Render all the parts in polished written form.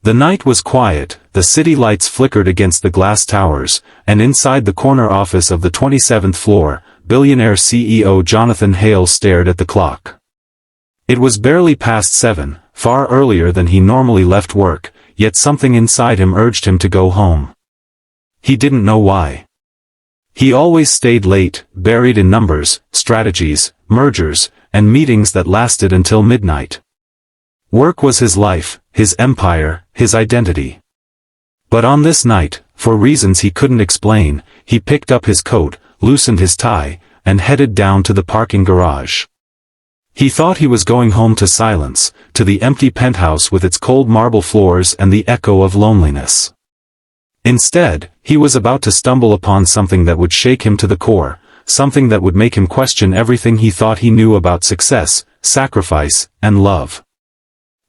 The night was quiet, the city lights flickered against the glass towers, and inside the corner office of the 27th floor, Billionaire CEO Jonathan Hale stared at the clock. It was barely past 7, far earlier than he normally left work, yet something inside him urged him to go home. He didn't know why. He always stayed late, buried in numbers, strategies, mergers, and meetings that lasted until midnight. Work was his life, his empire, his identity. But on this night, for reasons he couldn't explain, he picked up his coat, loosened his tie, and headed down to the parking garage. He thought he was going home to silence, to the empty penthouse with its cold marble floors and the echo of loneliness. Instead, he was about to stumble upon something that would shake him to the core, something that would make him question everything he thought he knew about success, sacrifice, and love.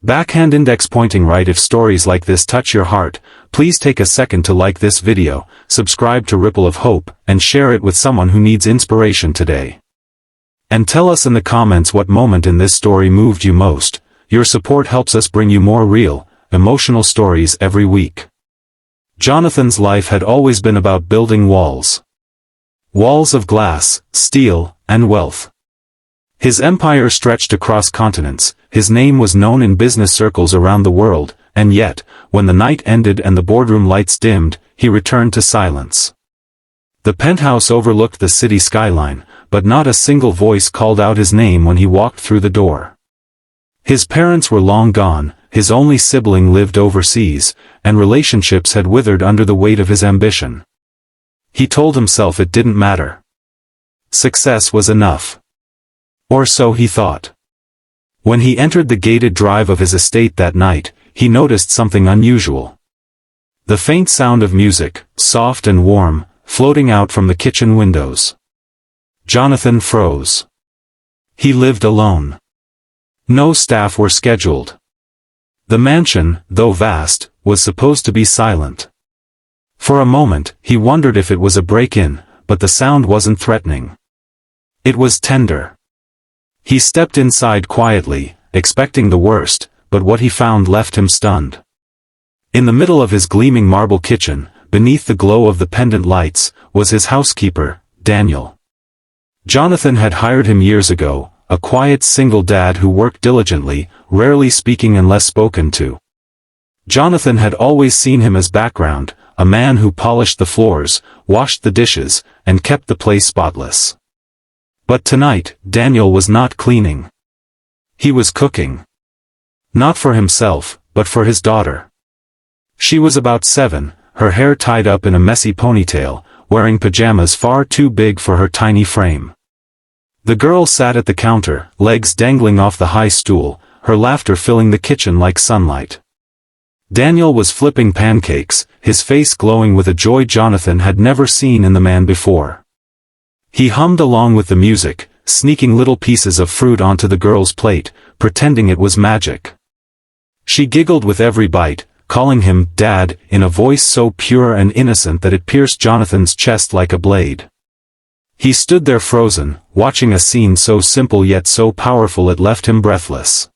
Backhand index pointing right. If stories like this touch your heart, please take a second to like this video, subscribe to Ripple of Hope, and share it with someone who needs inspiration today. And tell us in the comments what moment in this story moved you most. Your support helps us bring you more real, emotional stories every week. Jonathan's life had always been about building walls. Walls of glass, steel, and wealth. His empire stretched across continents, his name was known in business circles around the world, and yet, when the night ended and the boardroom lights dimmed, he returned to silence. The penthouse overlooked the city skyline, but not a single voice called out his name when he walked through the door. His parents were long gone, his only sibling lived overseas, and relationships had withered under the weight of his ambition. He told himself it didn't matter. Success was enough. Or so he thought. When he entered the gated drive of his estate that night, he noticed something unusual. The faint sound of music, soft and warm, floating out from the kitchen windows. Jonathan froze. He lived alone. No staff were scheduled. The mansion, though vast, was supposed to be silent. For a moment, he wondered if it was a break-in, but the sound wasn't threatening. It was tender. He stepped inside quietly, expecting the worst, but what he found left him stunned. In the middle of his gleaming marble kitchen, beneath the glow of the pendant lights, was his housekeeper, Daniel. Jonathan had hired him years ago, a quiet single dad who worked diligently, rarely speaking unless spoken to. Jonathan had always seen him as background, a man who polished the floors, washed the dishes, and kept the place spotless. But tonight, Daniel was not cleaning. He was cooking. Not for himself, but for his daughter. She was about 7, her hair tied up in a messy ponytail, wearing pajamas far too big for her tiny frame. The girl sat at the counter, legs dangling off the high stool, her laughter filling the kitchen like sunlight. Daniel was flipping pancakes, his face glowing with a joy Jonathan had never seen in the man before. He hummed along with the music, sneaking little pieces of fruit onto the girl's plate, pretending it was magic. She giggled with every bite, calling him Dad, in a voice so pure and innocent that it pierced Jonathan's chest like a blade. He stood there frozen, watching a scene so simple yet so powerful it left him breathless.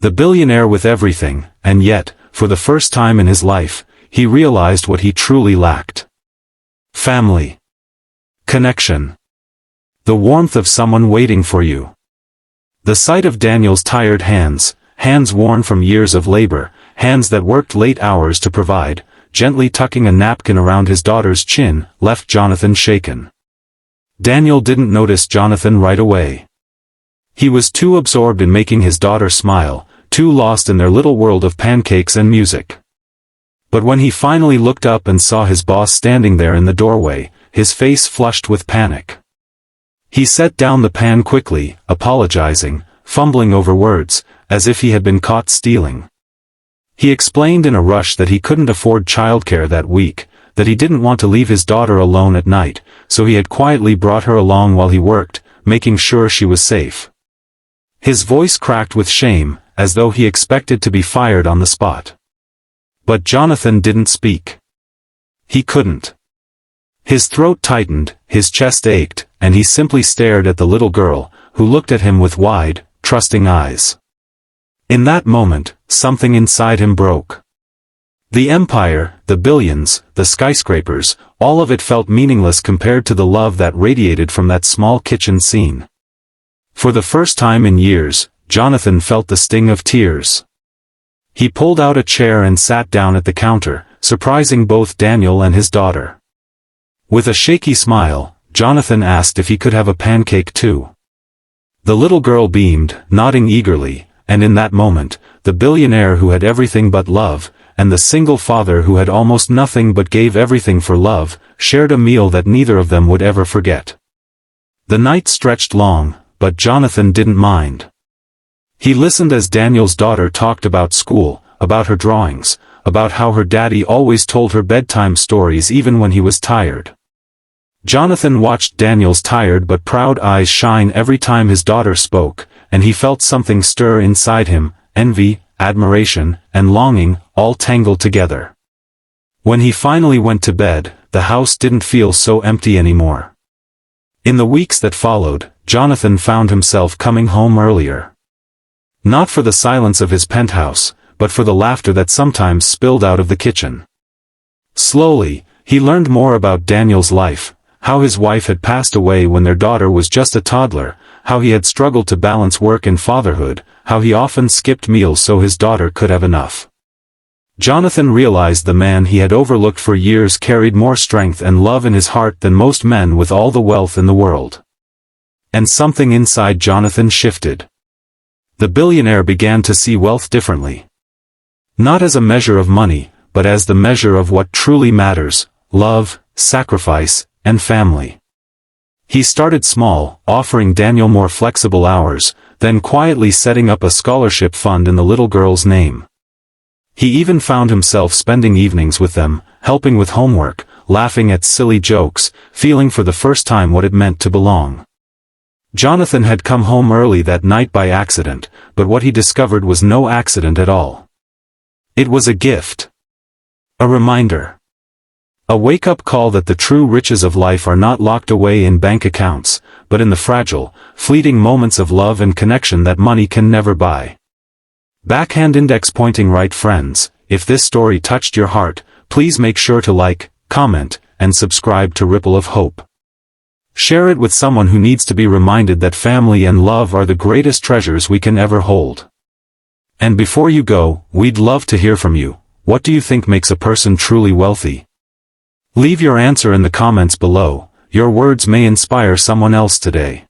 The billionaire with everything, and yet, for the first time in his life, he realized what he truly lacked. Family. Connection. The warmth of someone waiting for you. The sight of Daniel's tired hands, hands worn from years of labor, hands that worked late hours to provide, gently tucking a napkin around his daughter's chin, left Jonathan shaken. Daniel didn't notice Jonathan right away. He was too absorbed in making his daughter smile, too lost in their little world of pancakes and music. But when he finally looked up and saw his boss standing there in the doorway, his face flushed with panic. He set down the pan quickly, apologizing, fumbling over words, as if he had been caught stealing. He explained in a rush that he couldn't afford childcare that week, that he didn't want to leave his daughter alone at night, so he had quietly brought her along while he worked, making sure she was safe. His voice cracked with shame, as though he expected to be fired on the spot. But Jonathan didn't speak. He couldn't. His throat tightened, his chest ached, and he simply stared at the little girl, who looked at him with wide, trusting eyes. In that moment, something inside him broke. The empire, the billions, the skyscrapers, all of it felt meaningless compared to the love that radiated from that small kitchen scene. For the first time in years, Jonathan felt the sting of tears. He pulled out a chair and sat down at the counter, surprising both Daniel and his daughter. With a shaky smile, Jonathan asked if he could have a pancake too. The little girl beamed, nodding eagerly, and in that moment, the billionaire who had everything but love, and the single father who had almost nothing but gave everything for love, shared a meal that neither of them would ever forget. The night stretched long, but Jonathan didn't mind. He listened as Daniel's daughter talked about school, about her drawings, about how her daddy always told her bedtime stories even when he was tired. Jonathan watched Daniel's tired but proud eyes shine every time his daughter spoke, and he felt something stir inside him, envy, admiration, and longing, all tangled together. When he finally went to bed, the house didn't feel so empty anymore. In the weeks that followed, Jonathan found himself coming home earlier. Not for the silence of his penthouse, but for the laughter that sometimes spilled out of the kitchen. Slowly, he learned more about Daniel's life, how his wife had passed away when their daughter was just a toddler, how he had struggled to balance work and fatherhood, how he often skipped meals so his daughter could have enough. Jonathan realized the man he had overlooked for years carried more strength and love in his heart than most men with all the wealth in the world. And something inside Jonathan shifted. The billionaire began to see wealth differently. Not as a measure of money, but as the measure of what truly matters: love, sacrifice, and family. He started small, offering Daniel more flexible hours, then quietly setting up a scholarship fund in the little girl's name. He even found himself spending evenings with them, helping with homework, laughing at silly jokes, feeling for the first time what it meant to belong. Jonathan had come home early that night by accident, but what he discovered was no accident at all. It was a gift. A reminder. A wake-up call that the true riches of life are not locked away in bank accounts, but in the fragile, fleeting moments of love and connection that money can never buy. Backhand index pointing right, friends. If this story touched your heart, please make sure to like, comment, and subscribe to Ripple of Hope. Share it with someone who needs to be reminded that family and love are the greatest treasures we can ever hold. And before you go, we'd love to hear from you. What do you think makes a person truly wealthy? Leave your answer in the comments below. Your words may inspire someone else today.